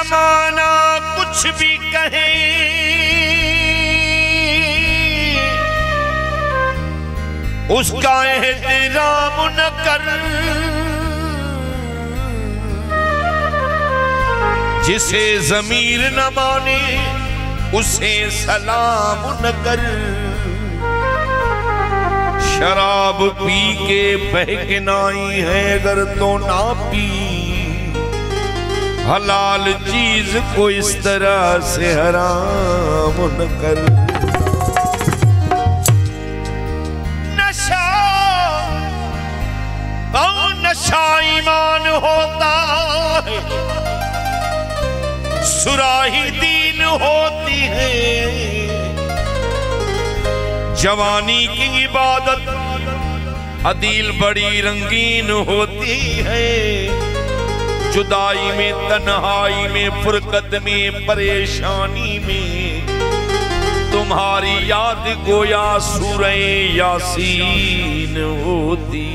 जमाना कुछ भी कहे, उसका एहतराम न कर। जिसे ज़मीर न माने उसे सलाम न कर। शराब पी के बहकनाई है अगर तो ना पी। हलाल चीज को इस तरह से हराम न कर। नशा नशा ईमान होता है, सुराही दीन होती है। जवानी की इबादत अदील बड़ी रंगीन होती है। जुदाई में, तन्हाई में, फुरकत में, परेशानी में तुम्हारी याद गोया सूरे यासीन होती।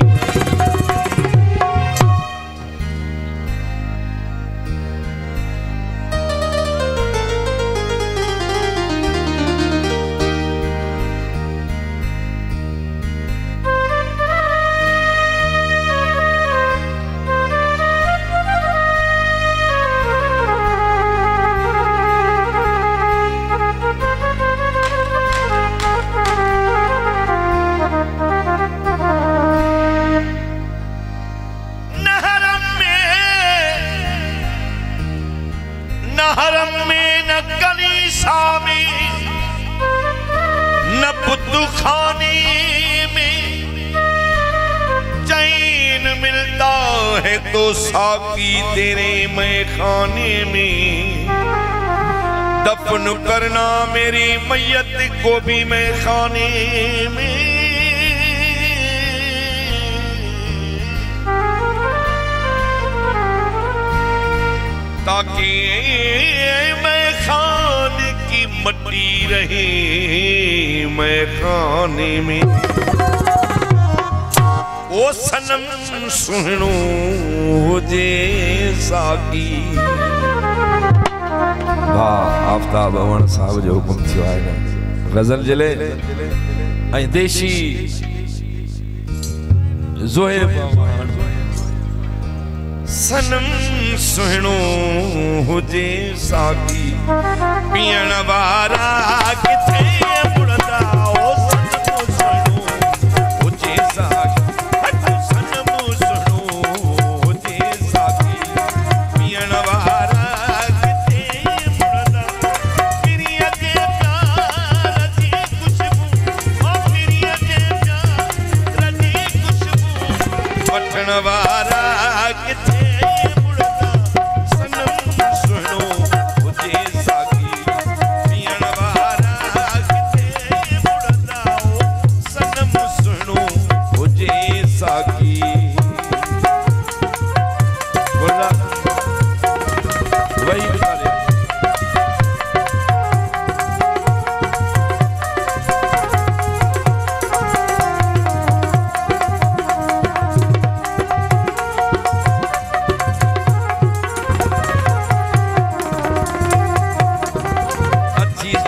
हरम में न कलीसा में न बुद्दू खाने में चैन मिलता है तो साकी तेरे मैं खाने में। दफन करना मेरी मैयत को भी मैं खाने में। ताकि मैं खान की मट्टी रहे मैं खाने में। ओ सनम सुनो जे साकी। वाह आफ्ताब अवण साहब जो हुकुम थियो आहे न गज़ल जले ऐं देशी ज़ोहेब सनम सुहिणो हुजे साकी पीअण वारा किथे मुड़दा। ओ सनम सुहिणो हुजे साकी। सनम सुहिणो हुजे साकी पीअण वारा किथे मुड़दा। फिरिय जे प्यार जी खुशबू, ओ फिरिय जे प्यार जी खुशबू वठण वारा किथे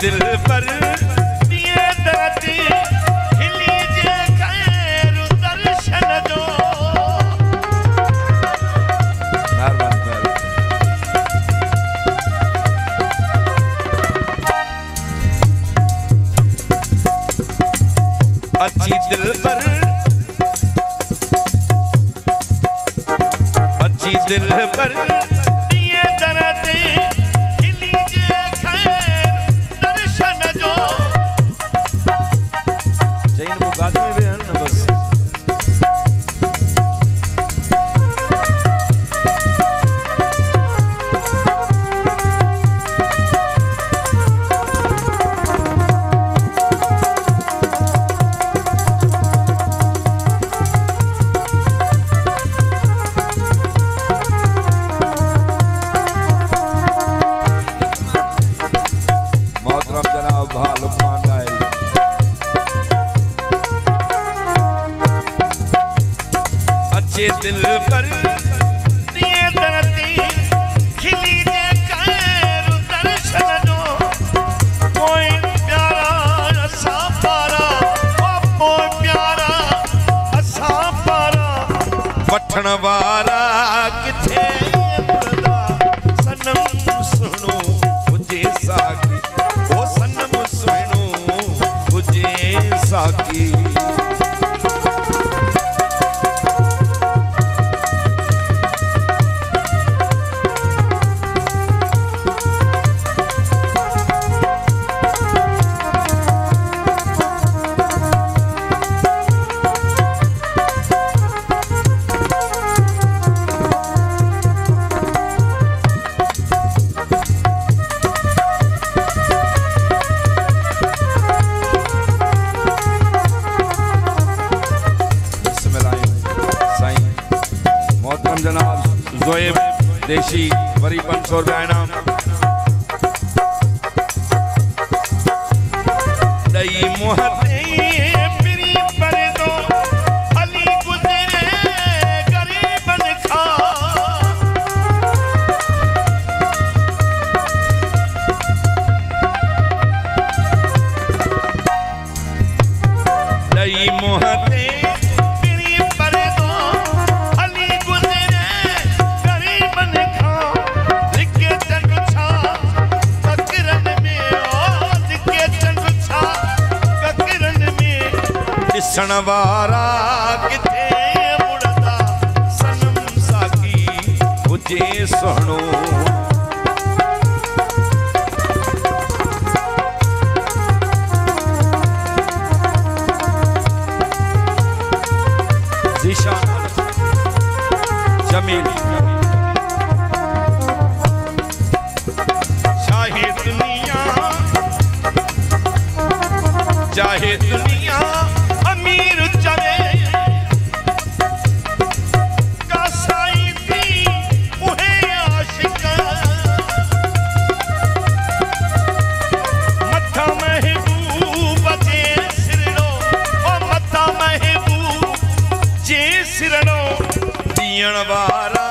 दिल पर दिए दर्द हिली जे खैर दर्शन जो। अच्छी दिल पर अच्छी दिल पर दिए दर्द दिल पर दिए दर्द खिली जे वठण वारा किथे मुड़दा सनम सुनो मुझे साकी ओ सनम सुनो मुझे साकी देशी वरी 500 रुपया इनाम दई मोहते पिरी पर दो अली गुजरे गरीबन खा दई मोहते दिसण वारा किथे मुड़दा सनम साकी मुझे सुनो ज़ीशान जमील चाहे दुनिया अमीर चले कासाई थी मुहे आशिक मथा महबूब जे सिरनो ओ मथा महबूब जे सिरनो दियण वारा